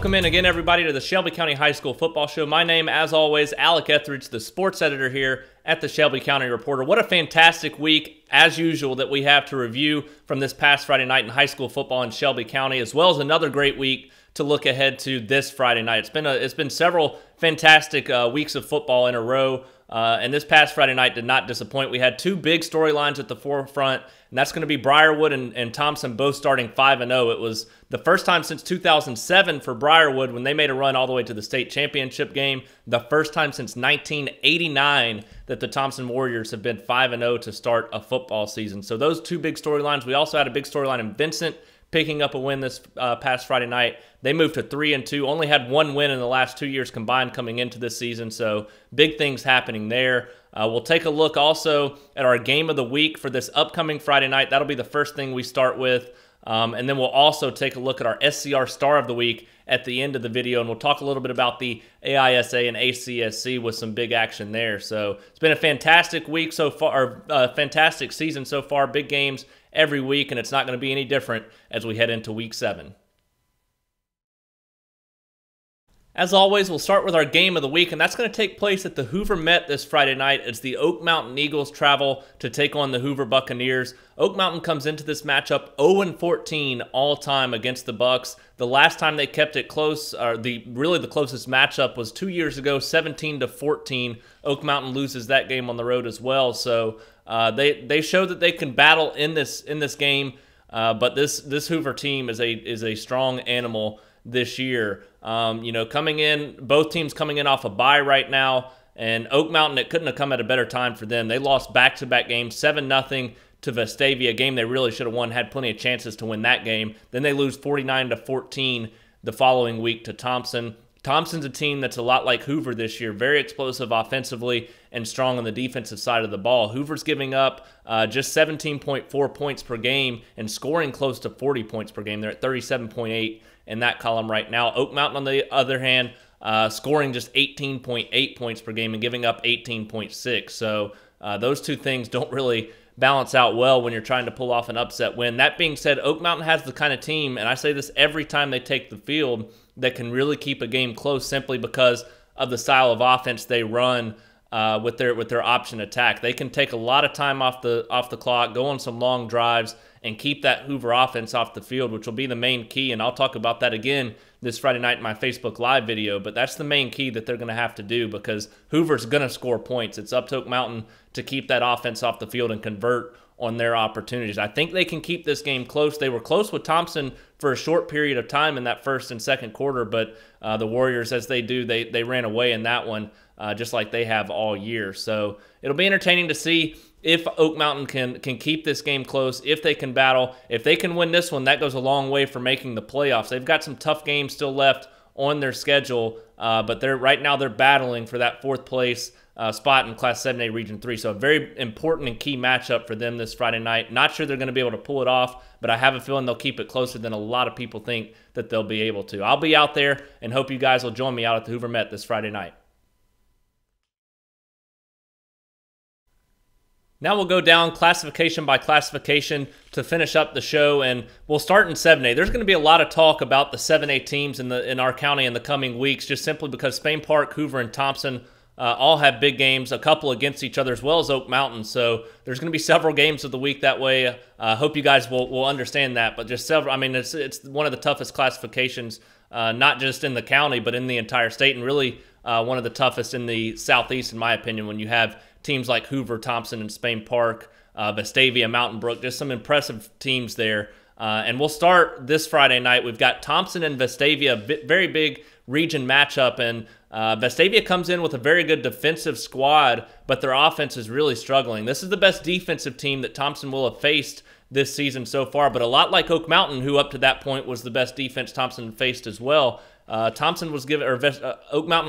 Welcome in again, everybody, to the Shelby County High School Football Show. My name, as always, Alec Etheridge, the sports editor here at the Shelby County Reporter. What a fantastic week, as usual, that we have to review from this past Friday night in high school football in Shelby County, as well as another great week to look ahead to this Friday night. It's been several fantastic weeks of football in a row. And this past Friday night did not disappoint. We had two big storylines at the forefront, and that's going to be Briarwood and Thompson both starting 5-0. It was the first time since 2007 for Briarwood when they made a run all the way to the state championship game. The first time since 1989 that the Thompson Warriors have been 5-0 to start a football season. So those two big storylines. We also had a big storyline in Vincent picking up a win this past Friday night. They moved to 3-2, only had one win in the last 2 years combined coming into this season, so big things happening there. We'll take a look also at our game of the week for this upcoming Friday night. That'll be the first thing we start with, and then we'll also take a look at our SCR Star of the week at the end of the video, and we'll talk a little bit about the AISA and ACSC with some big action there. So it's been a fantastic week so far, or fantastic season so far, big games every week, and it's not going to be any different as we head into Week 7. As always, we'll start with our game of the week, and that's going to take place at the Hoover Met this Friday night as the Oak Mountain Eagles travel to take on the Hoover Buccaneers. Oak Mountain comes into this matchup 0-14 all-time against the Bucks. The last time they kept it close, or really the closest matchup, was 2 years ago, 17-14. Oak Mountain loses that game on the road as well. So they show that they can battle in this game, but this Hoover team is a strong animal this year. Coming in, both teams coming in off a bye right now, and Oak Mountain, it couldn't have come at a better time for them. They lost back-to-back games, 7-0 to Vestavia, a game they really should have won, had plenty of chances to win that game. Then they lose 49-14 the following week to Thompson. Thompson's a team that's a lot like Hoover this year, very explosive offensively and strong on the defensive side of the ball. Hoover's giving up just 17.4 points per game and scoring close to 40 points per game. They're at 37.8 in that column right now. Oak Mountain, on the other hand, scoring just 18.8 points per game and giving up 18.6. So those two things don't really balance out well when you're trying to pull off an upset win. That being said, Oak Mountain has the kind of team, and I say this every time they take the field, that can really keep a game close simply because of the style of offense they run with their option attack. They can take a lot of time off the clock, go on some long drives, and keep that Hoover offense off the field, which will be the main key. And I'll talk about that again this Friday night in my Facebook Live video. But that's the main key that they're going to have to do, because Hoover's going to score points. It's up to Oak Mountain to keep that offense off the field and convert on their opportunities. I think they can keep this game close. They were close with Thompson for a short period of time in that first and second quarter, but the Warriors, as they do, they ran away in that one, just like they have all year. So it'll be entertaining to see if Oak Mountain can keep this game close, if they can battle. If they can win this one, that goes a long way for making the playoffs. They've got some tough games still left on their schedule, but right now they're battling for that fourth place spot in Class 7A Region 3. So a very important and key matchup for them this Friday night. Not sure they're going to be able to pull it off, but I have a feeling they'll keep it closer than a lot of people think that they'll be able to. I'll be out there and hope you guys will join me out at the Hoover Met this Friday night. Now we'll go down classification by classification to finish up the show, and we'll start in 7A. There's going to be a lot of talk about the 7A teams in our county in the coming weeks, just simply because Spain Park, Hoover, and Thompson all have big games, a couple against each other, as well as Oak Mountain. So there's going to be several games of the week that way. I hope you guys will understand that. But just several, I mean, it's one of the toughest classifications, not just in the county, but in the entire state, and really one of the toughest in the Southeast, in my opinion, when you have teams like Hoover, Thompson, and Spain Park, Vestavia, Mountain Brook, just some impressive teams there. And we'll start this Friday night. We've got Thompson and Vestavia, very big region matchup, and Vestavia comes in with a very good defensive squad, but their offense is really struggling. This is the best defensive team that Thompson will have faced this season so far, but a lot like Oak Mountain, who up to that point was the best defense Thompson faced as well. Oak Mountain was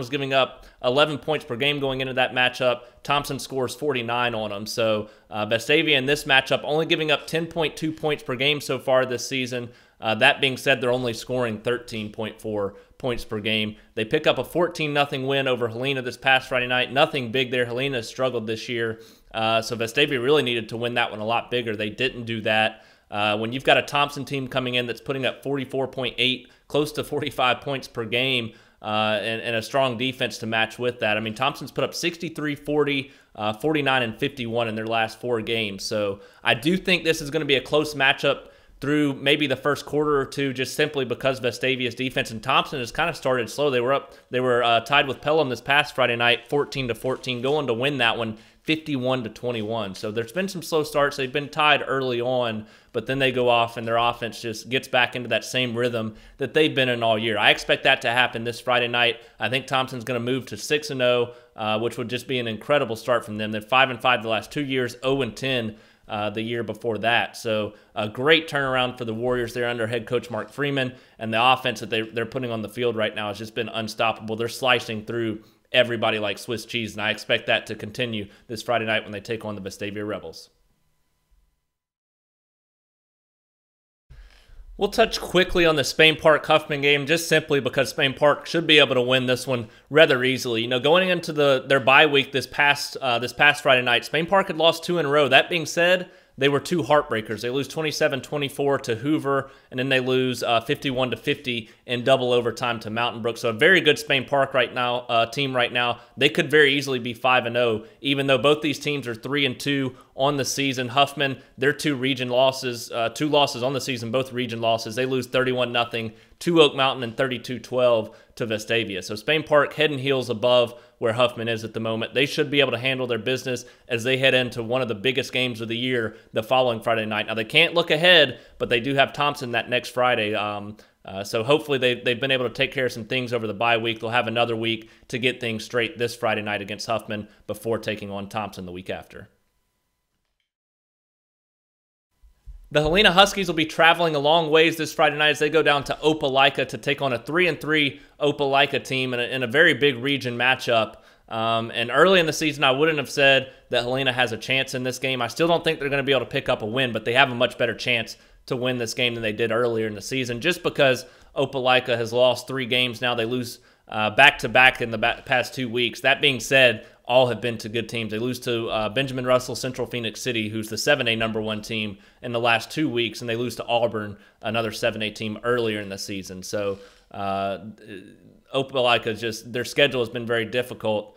giving up 11 points per game going into that matchup. Thompson scores 49 on them. So Vestavia in this matchup only giving up 10.2 points per game so far this season. That being said, they're only scoring 13.4 points per game. They pick up a 14-0 win over Helena this past Friday night. Nothing big there. Helena has struggled this year. So Vestavia really needed to win that one a lot bigger. They didn't do that. When you've got a Thompson team coming in that's putting up 44.8, close to 45 points per game, and a strong defense to match with that. I mean, Thompson's put up 63, 40, 49, and 51 in their last 4 games. So I do think this is going to be a close matchup through maybe the first quarter or two, just simply because Vestavia's defense, and Thompson has kind of started slow. They were tied with Pelham this past Friday night, 14-14, going to win that one 51-21. So there's been some slow starts. They've been tied early on, but then they go off and their offense just gets back into that same rhythm that they've been in all year. I expect that to happen this Friday night. I think Thompson's going to move to 6-0, which would just be an incredible start from them. They're 5-5 the last 2 years, 0-10 the year before that. So a great turnaround for the Warriors there under head coach Mark Freeman, and the offense that they're putting on the field right now has just been unstoppable. They're slicing through everybody like Swiss cheese, and I expect that to continue this Friday night when they take on the Vestavia Rebels. We'll touch quickly on the Spain Park Huffman game, just simply because Spain Park should be able to win this one rather easily. You know, going into their bye week this past Friday night, Spain Park had lost 2 in a row. That being said, they were 2 heartbreakers. They lose 27-24 to Hoover, and then they lose 51-50 in double overtime to Mountain Brook. So a very good Spain Park team right now. They could very easily be 5-0, even though both these teams are 3-2 on the season. Huffman, their 2 region losses, 2 losses on the season, both region losses. They lose 31-0 to Oak Mountain and 32-12 to Vestavia. So Spain Park head and heels above where Huffman is at the moment. They should be able to handle their business as they head into one of the biggest games of the year the following Friday night. Now, they can't look ahead, but they do have Thompson that next Friday. So hopefully they've been able to take care of some things over the bye week. They'll have another week to get things straight this Friday night against Huffman before taking on Thompson the week after. The Helena Huskies will be traveling a long ways this Friday night as they go down to Opelika to take on a 3-3 Opelika team in a very big region matchup. And early in the season, I wouldn't have said that Helena has a chance in this game. I still don't think they're going to be able to pick up a win, but they have a much better chance to win this game than they did earlier in the season, just because Opelika has lost 3 games now. They lose back-to-back in the past 2 weeks. That being said, all have been to good teams. They lose to Benjamin Russell Central Phoenix City, who's the 7A #1 team in the last 2 weeks, and they lose to Auburn, another 7A team earlier in the season. So Opelika, just their schedule has been very difficult.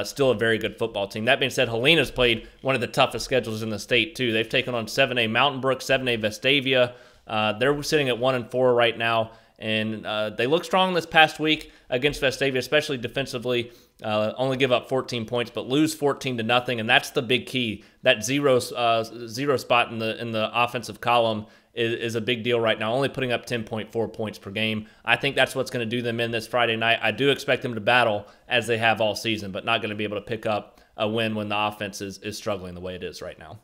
Still a very good football team. That being said, Helena's played one of the toughest schedules in the state too. They've taken on 7A Mountain Brook, 7A Vestavia. They're sitting at 1-4 right now, and they look strong this past week against Vestavia, especially defensively. Only give up 14 points, but lose 14-0, and that's the big key. That zero spot in the offensive column is a big deal right now, only putting up 10.4 points per game. I think that's what's going to do them in this Friday night. I do expect them to battle as they have all season, but not going to be able to pick up a win when the offense is struggling the way it is right now.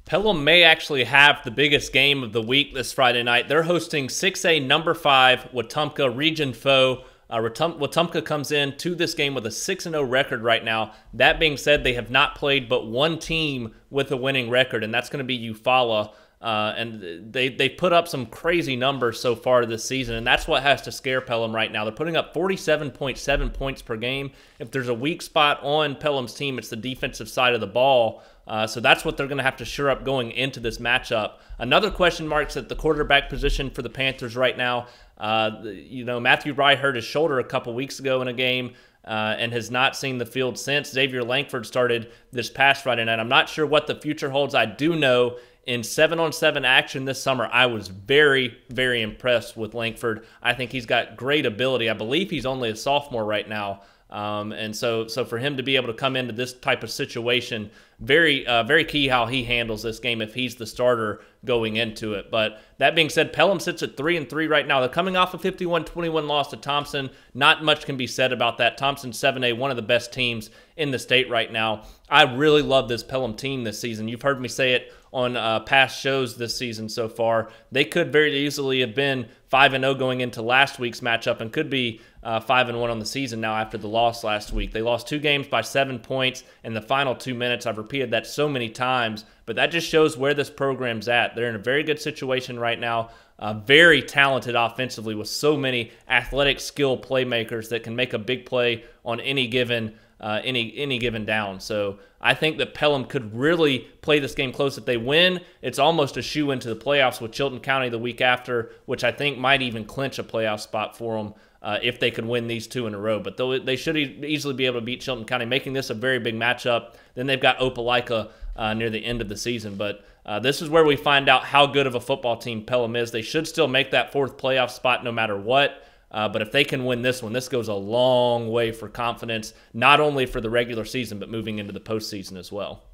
Pelham may actually have the biggest game of the week this Friday night. They're hosting 6A #5 Wetumpka region foe. Wetumpka comes in to this game with a 6-0 record right now. That being said, they have not played but one team with a winning record, and that's going to be Eufaula. And they put up some crazy numbers so far this season, and that's what has to scare Pelham right now. They're putting up 47.7 points per game. If there's a weak spot on Pelham's team, it's the defensive side of the ball. So that's what they're going to have to shore up going into this matchup. Another question mark's at the quarterback position for the Panthers right now. Matthew Rye hurt his shoulder a couple weeks ago in a game and has not seen the field since. Xavier Langford started this past Friday night. I'm not sure what the future holds. I do know in 7-on-7 action this summer, I was very, very impressed with Langford. I think he's got great ability. I believe he's only a sophomore right now. And so for him to be able to come into this type of situation, very key how he handles this game if he's the starter going into it. But that being said, Pelham sits at 3-3 right now. They're coming off a 51-21 loss to Thompson. Not much can be said about that. Thompson 7A, one of the best teams in the state right now. I really love this Pelham team this season. You've heard me say it on past shows this season so far. They could very easily have been 5-0 going into last week's matchup and could be 5-1 on the season now after the loss last week. They lost 2 games by 7 points in the final 2 minutes. I've repeated that so many times, but that just shows where this program's at. They're in a very good situation right now. Very talented offensively with so many athletic skill playmakers that can make a big play on any given down. So I think that Pelham could really play this game close. If they win, it's almost a shoe into the playoffs with Chilton County the week after, which I think might even clinch a playoff spot for them if they could win these 2 in a row. But they should easily be able to beat Chilton County, making this a very big matchup. Then they've got Opelika near the end of the season. But this is where we find out how good of a football team Pelham is. They should still make that 4th playoff spot no matter what. But if they can win this one, this goes a long way for confidence, not only for the regular season, but moving into the postseason as well.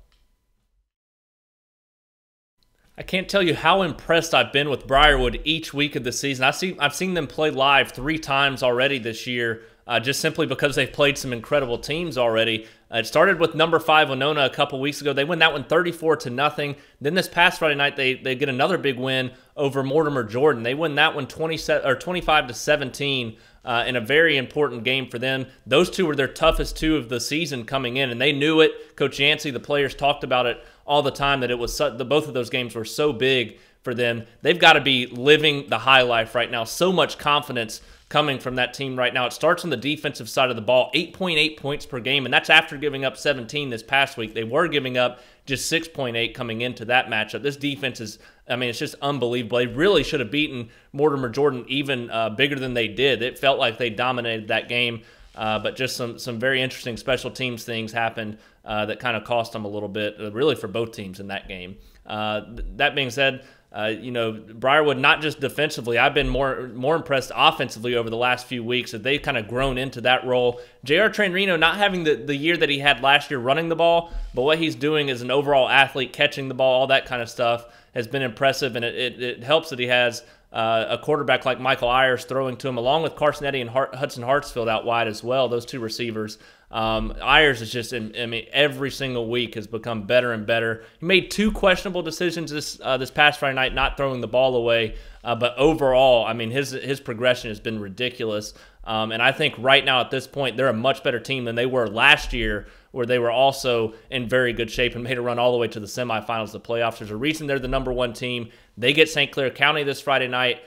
I can't tell you how impressed I've been with Briarwood each week of the season. I've seen them play live 3 times already this year, just simply because they've played some incredible teams already. It started with number 5 Winona a couple weeks ago. They win that one 34-0. Then this past Friday night, they get another big win over Mortimer Jordan. They win that one 25-17 in a very important game for them. Those 2 were their toughest 2 of the season coming in, and they knew it. Coach Yancey, the players talked about it all the time, that it was both of those games were so big for them. They've got to be living the high life right now. So much confidence coming from that team right now. It starts on the defensive side of the ball, 8.8 points per game, and that's after giving up 17 this past week. They were giving up just 6.8 coming into that matchup. This defense is, I mean, it's just unbelievable. They really should have beaten Mortimer Jordan even bigger than they did. It felt like they dominated that game, but just some very interesting special teams things happened that kind of cost them a little bit, really for both teams in that game. That being said, Briarwood, not just defensively, I've been more impressed offensively over the last few weeks that they've kind of grown into that role. J.R. Tranrino not having the year that he had last year running the ball, but what he's doing as an overall athlete, catching the ball, all that kind of stuff has been impressive, and it helps that he has a quarterback like Michael Ayers throwing to him, along with Carson Eddy and Hudson Hartsfield out wide as well, those 2 receivers. Ayers is just, every single week has become better and better. He made 2 questionable decisions this past Friday night, not throwing the ball away. But overall, his progression has been ridiculous. And I think right now at this point, they're a much better team than they were last year, where they were also in very good shape and made a run all the way to the semifinals, the playoffs. There's a reason they're the number 1 team. They get St. Clair County this Friday night,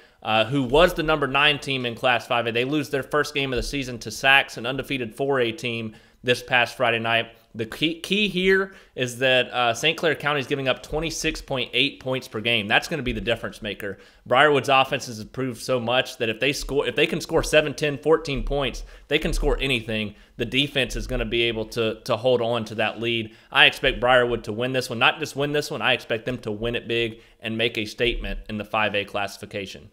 who was the number 9 team in Class 5A. They lose their first game of the season to Sacs, an undefeated 4A team, this past Friday night. The key here is that St. Clair County is giving up 26.8 points per game. That's going to be the difference maker. Briarwood's offense has improved so much that if they can score 7, 10, 14 points, they can score anything. The defense is going to be able to hold on to that lead. I expect Briarwood to win this one. Not just win this one, I expect them to win it big and make a statement in the 5A classification.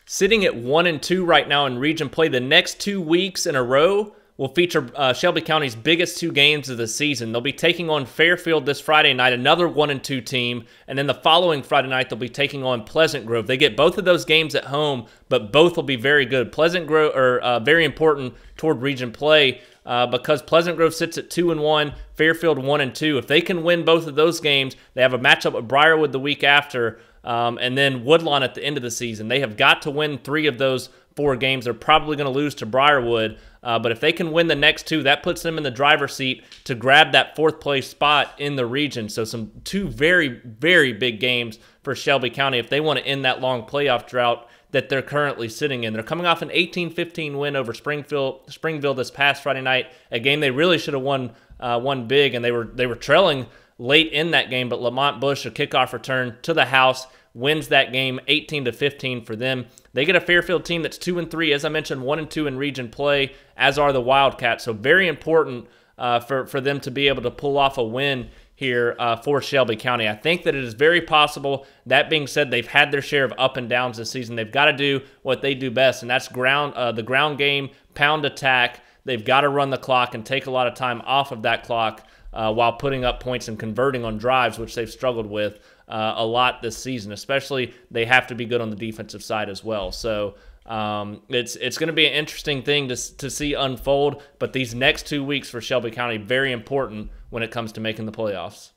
Sitting at 1-2 right now in region play, the next 2 weeks in a row will feature Shelby County's biggest 2 games of the season. They'll be taking on Fairfield this Friday night, another 1-2 team, and then the following Friday night they'll be taking on Pleasant Grove. They get both of those games at home, but both will be very good. Pleasant Grove are very important toward region play because Pleasant Grove sits at 2-1, Fairfield 1-2. If they can win both of those games, they have a matchup with Briarwood the week after. And then Woodlawn at the end of the season. They have got to win 3 of those 4 games. They're probably going to lose to Briarwood. But if they can win the next 2, that puts them in the driver's seat to grab that 4th place spot in the region. So 2 very, very big games for Shelby County if they want to end that long playoff drought that they're currently sitting in. They're coming off an 18-15 win over Springville this past Friday night, a game they really should have won big, and they were trailing late in that game, but Lamont Bush, a kickoff return to the house, wins that game 18-15 for them. They get a Fairfield team that's 2-3, as I mentioned, 1-2 in region play, as are the Wildcats. So very important for them to be able to pull off a win here for Shelby County. I think that it is very possible. That being said, they've had their share of up and downs this season. They've got to do what they do best, and that's the ground game, pound attack. They've got to run the clock and take a lot of time off of that clock while putting up points and converting on drives, which they've struggled with a lot this season. Especially, they have to be good on the defensive side as well. So it's going to be an interesting thing to see unfold. But these next 2 weeks for Shelby County, very important when it comes to making the playoffs.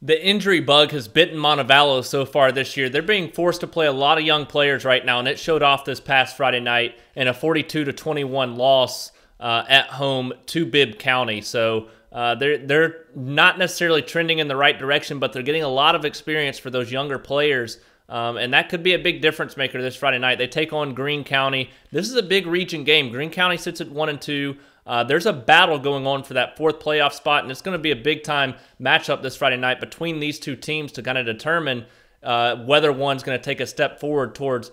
The injury bug has bitten Montevallo so far this year. They're being forced to play a lot of young players right now, and it showed off this past Friday night in a 42-21 loss at home to Bibb County. So they're not necessarily trending in the right direction, but they're getting a lot of experience for those younger players. And that could be a big difference maker this Friday night. They take on Greene County. This is a big region game. Greene County sits at 1-2. There's a battle going on for that fourth playoff spot, and it's going to be a big-time matchup this Friday night between these two teams to kind of determine whether one's going to take a step forward towards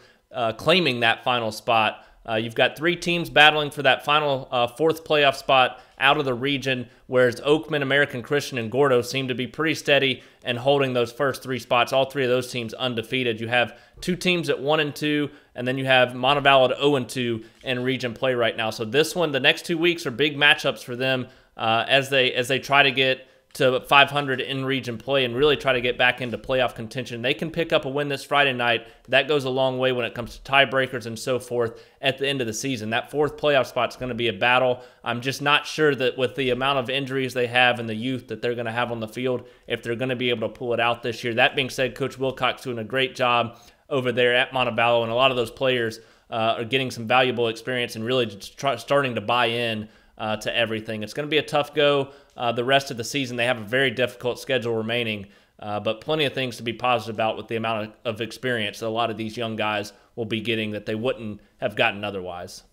claiming that final spot. You've got three teams battling for that final fourth playoff spot out of the region, whereas Oakman, American Christian, and Gordo seem to be pretty steady and holding those first three spots. All three of those teams undefeated. You have two teams at 1-2, and then you have Montevallo at 0-2 in region play right now. So this one, the next 2 weeks are big matchups for them as they try to get to 500 in region play and really try to get back into playoff contention. They can pick up a win this Friday night. That goes a long way when it comes to tiebreakers and so forth at the end of the season. That fourth playoff spot is going to be a battle. I'm just not sure that with the amount of injuries they have and the youth that they're going to have on the field, if they're going to be able to pull it out this year. That being said, Coach Wilcox doing a great job over there at Montevallo, and a lot of those players are getting some valuable experience and really just starting to buy in to everything. It's going to be a tough go the rest of the season. They have a very difficult schedule remaining, but plenty of things to be positive about with the amount of experience that a lot of these young guys will be getting that they wouldn't have gotten otherwise.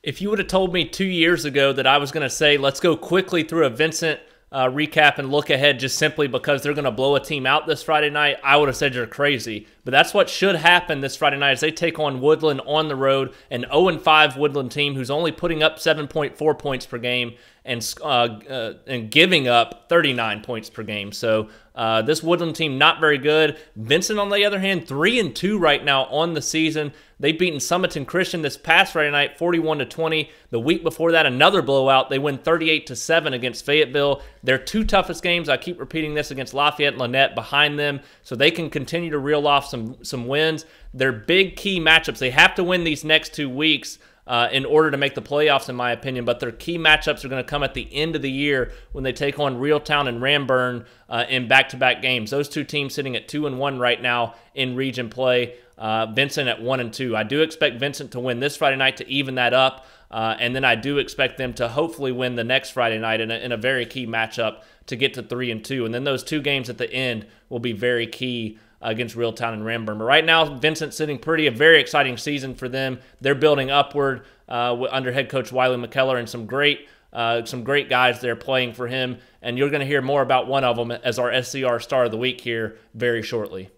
If you would have told me 2 years ago that I was going to say, let's go quickly through a Vincent recap and look ahead just simply because they're going to blow a team out this Friday night, I would have said you're crazy. But that's what should happen this Friday night as they take on Woodland on the road, an 0-5 Woodland team who's only putting up 7.4 points per game and giving up 39 points per game. So this Woodland team not very good. Vincent, on the other hand, 3-2 right now on the season. They've beaten Summerton Christian this past Friday night, 41-20. The week before that, another blowout. They win 38-7 against Fayetteville. Their two toughest games, I keep repeating this, against Lafayette and Lynette behind them, so they can continue to reel off some wins. They're big key matchups. They have to win these next 2 weeks in order to make the playoffs, in my opinion. But their key matchups are going to come at the end of the year when they take on Reeltown and Ramburn in back-to-back games. Those two teams sitting at 2-1 right now in region play. Vincent at 1-2. I do expect Vincent to win this Friday night to even that up, and then I do expect them to hopefully win the next Friday night in a very key matchup to get to 3-2. And then those two games at the end will be very key against Reeltown and Ramburn. But right now, Vincent's sitting pretty, a very exciting season for them. They're building upward under head coach Wiley McKellar and some great guys there playing for him. And you're going to hear more about one of them as our SCR Star of the Week here very shortly.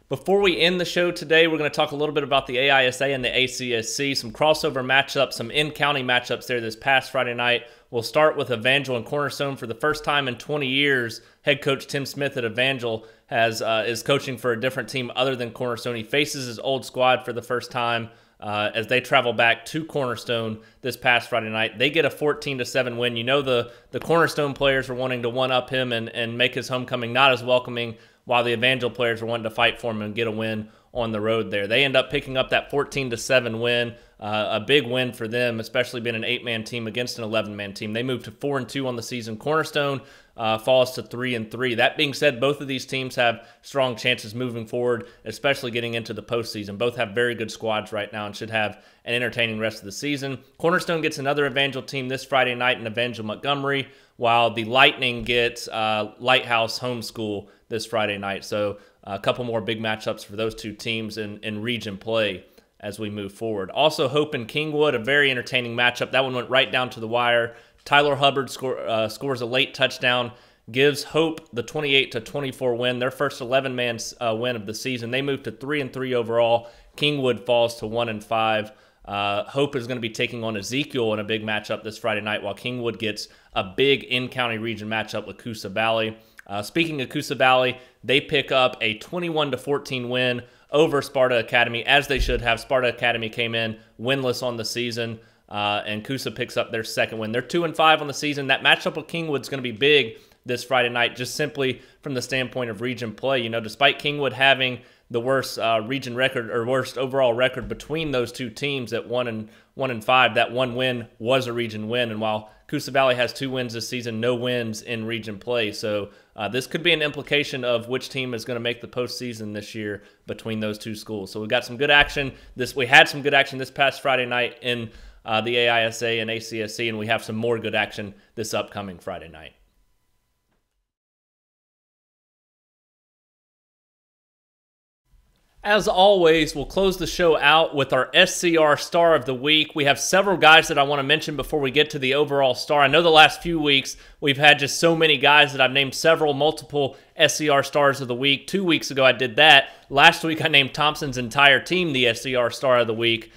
Before we end the show today, we're going to talk a little bit about the AISA and the ACSC, some crossover matchups, some in-county matchups there this past Friday night. We'll start with Evangel and Cornerstone. For the first time in 20 years, head coach Tim Smith at Evangel is coaching for a different team other than Cornerstone. He faces his old squad for the first time as they travel back to Cornerstone this past Friday night. They get a 14-7 win. You know the Cornerstone players were wanting to one-up him and make his homecoming not as welcoming, while the Evangel players were wanting to fight for him and get a win on the road there. They end up picking up that 14-7 win, a big win for them, especially being an 8-man team against an 11-man team. They moved to 4-2 on the season. Cornerstone falls to 3-3. That being said, both of these teams have strong chances moving forward, especially getting into the postseason. Both have very good squads right now and should have an entertaining rest of the season. Cornerstone gets another Evangel team this Friday night in Evangel Montgomery, while the Lightning gets Lighthouse Homeschool this Friday night. So a couple more big matchups for those two teams in region play as we move forward. Also, Hope and Kingwood, a very entertaining matchup. That one went right down to the wire. Tyler Hubbard scores a late touchdown, gives Hope the 28-24 win, their first 11-man win of the season. They move to 3-3 overall. Kingwood falls to 1-5. Hope is going to be taking on Ezekiel in a big matchup this Friday night, while Kingwood gets a big in-county region matchup with Coosa Valley. Speaking of Coosa Valley, they pick up a 21-14 win over Sparta Academy, as they should have. Sparta Academy came in winless on the season, and Coosa picks up their second win. They're 2-5 on the season. That matchup with Kingwood is going to be big this Friday night, just simply from the standpoint of region play. You know, despite Kingwood having the worst region record or worst overall record between those two teams at 1-5. That one win was a region win, and while Coosa Valley has 2 wins this season, no wins in region play. So this could be an implication of which team is going to make the postseason this year between those two schools. So we got some good action. We had some good action this past Friday night in the AISA and ACSC, and we have some more good action this upcoming Friday night. As always, we'll close the show out with our SCR Star of the Week. We have several guys that I want to mention before we get to the overall star. I know the last few weeks we've had just so many guys that I've named multiple SCR Stars of the Week. 2 weeks ago I did that. Last week I named Thompson's entire team the SCR Star of the Week.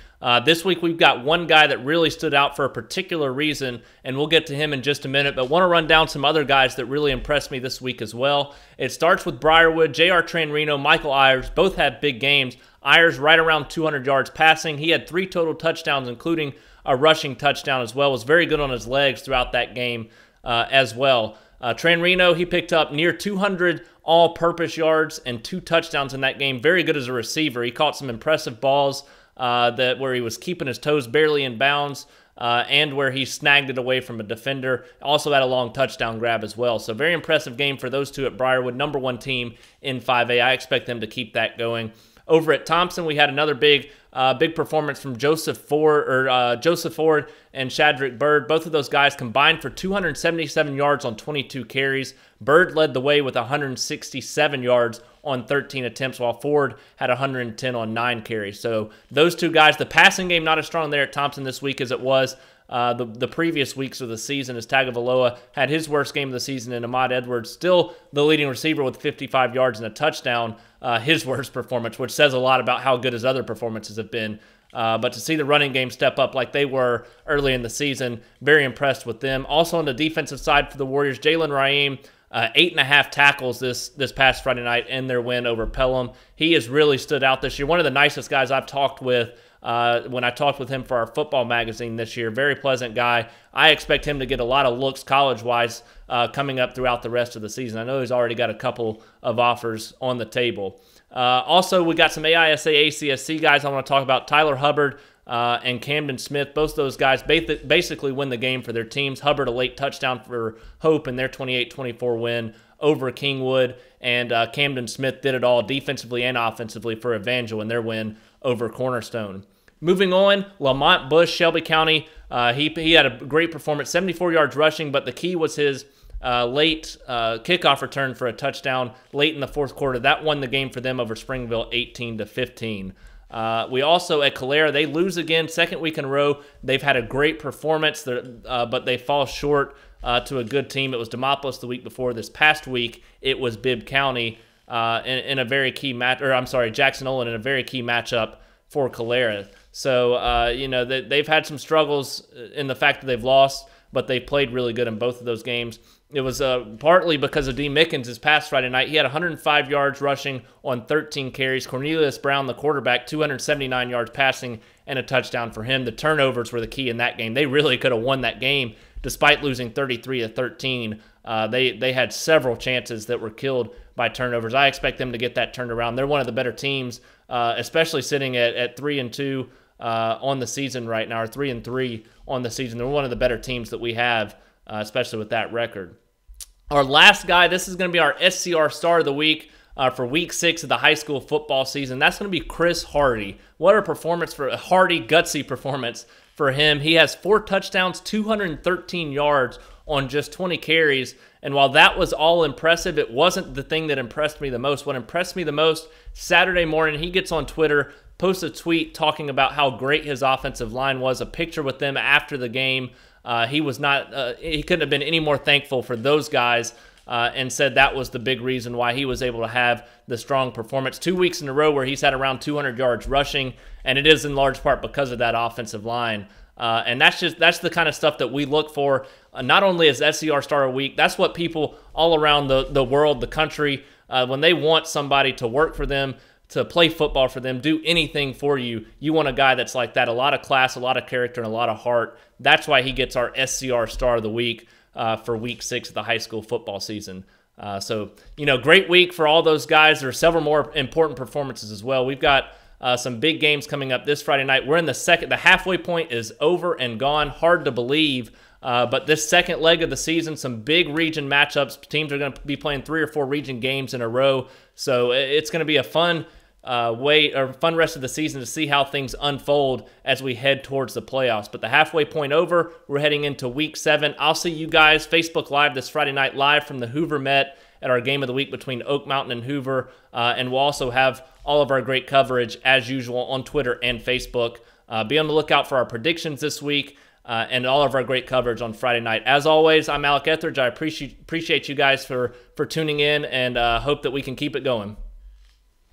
This week we've got one guy that really stood out for a particular reason, and we'll get to him in just a minute, but want to run down some other guys that really impressed me this week as well. It starts with Briarwood, J.R. Tranrino, Michael Ayers, both had big games. Ayers right around 200 yards passing. He had 3 total touchdowns, including a rushing touchdown as well. Was very good on his legs throughout that game as well. Tranrino, he picked up near 200 all-purpose yards and 2 touchdowns in that game. Very good as a receiver. He caught some impressive balls where he was keeping his toes barely in bounds and where he snagged it away from a defender. Also had a long touchdown grab as well. So very impressive game for those two at Briarwood, #1 team in 5A. I expect them to keep that going. Over at Thompson, we had another big performance from Joseph Ford and Shadrick Bird. Both of those guys combined for 277 yards on 22 carries. Bird led the way with 167 yards on 13 attempts, while Ford had 110 on 9 carries. So those two guys, the passing game not as strong there at Thompson this week as it was the previous weeks of the season, as Tagovailoa had his worst game of the season, and Ahmad Edwards, still the leading receiver with 55 yards and a touchdown, his worst performance, which says a lot about how good his other performances have been. But to see the running game step up like they were early in the season, very impressed with them. Also on the defensive side for the Warriors, Jalen Raheem, 8.5 tackles this past Friday night in their win over Pelham. He has really stood out this year. One of the nicest guys I've talked with when I talked with him for our football magazine this year. Very pleasant guy. I expect him to get a lot of looks college-wise coming up throughout the rest of the season. I know he's already got a couple of offers on the table. Also, we got some AISA, ACSC guys I want to talk about. Tyler Hubbard and Camden Smith. Both those guys basically win the game for their teams. Hubbard, a late touchdown for Hope in their 28-24 win over Kingwood. And Camden Smith did it all defensively and offensively for Evangel in their win over Cornerstone. Moving on, Lamont Bush, Shelby County. He had a great performance, 74 yards rushing, but the key was his late kickoff return for a touchdown late in the fourth quarter. That won the game for them over Springville 18-15. We also, at Calera, they lose again, second week in a row. They've had a great performance, but they fall short to a good team. It was Demopolis the week before. This past week, it was Bibb County in a very key match, or I'm sorry, Jackson Olin in a very key matchup for Calera. So, they've had some struggles in the fact that they've lost, but they played really good in both of those games. It was partly because of D. Mickens this past Friday night. He had 105 yards rushing on 13 carries. Cornelius Brown, the quarterback, 279 yards passing and a touchdown for him. The turnovers were the key in that game. They really could have won that game despite losing 33-13. They had several chances that were killed by turnovers. I expect them to get that turned around. They're one of the better teams, especially sitting at 3-2 on the season right now, or 3-3 on the season. They're one of the better teams that we have, especially with that record. Our last guy, this is going to be our SCR Star of the Week for Week 6 of the high school football season. That's going to be Chris Hardy. What a performance for a Hardy, gutsy performance for him. He has 4 touchdowns, 213 yards on just 20 carries. And while that was all impressive, it wasn't the thing that impressed me the most. What impressed me the most, Saturday morning, he gets on Twitter, posts a tweet talking about how great his offensive line was, a picture with them after the game. He couldn't have been any more thankful for those guys and said that was the big reason why he was able to have the strong performance. 2 weeks in a row where he's had around 200 yards rushing, and it is in large part because of that offensive line. And that's the kind of stuff that we look for, not only as SCR Star of the Week. That's what people all around the world, the country, when they want somebody to work for them, to play football for them, do anything for you, you want a guy that's like that. A lot of class, a lot of character, and a lot of heart. That's why he gets our SCR Star of the Week for Week 6 of the high school football season. So, great week for all those guys. There are several more important performances as well. We've got some big games coming up this Friday night. We're in the halfway point is over and gone. Hard to believe. But this second leg of the season, some big region matchups. Teams are going to be playing 3 or 4 region games in a row. So it's going to be a fun fun rest of the season to see how things unfold as we head towards the playoffs. But the halfway point over, we're heading into week 7. I'll see you guys Facebook Live this Friday night, live from the Hoover Met at our game of the week between Oak Mountain and Hoover. And we'll also have all of our great coverage as usual on Twitter and Facebook. Be on the lookout for our predictions this week. And all of our great coverage on Friday night. As always, I'm Alec Etheridge. I appreciate you guys for tuning in, and hope that we can keep it going.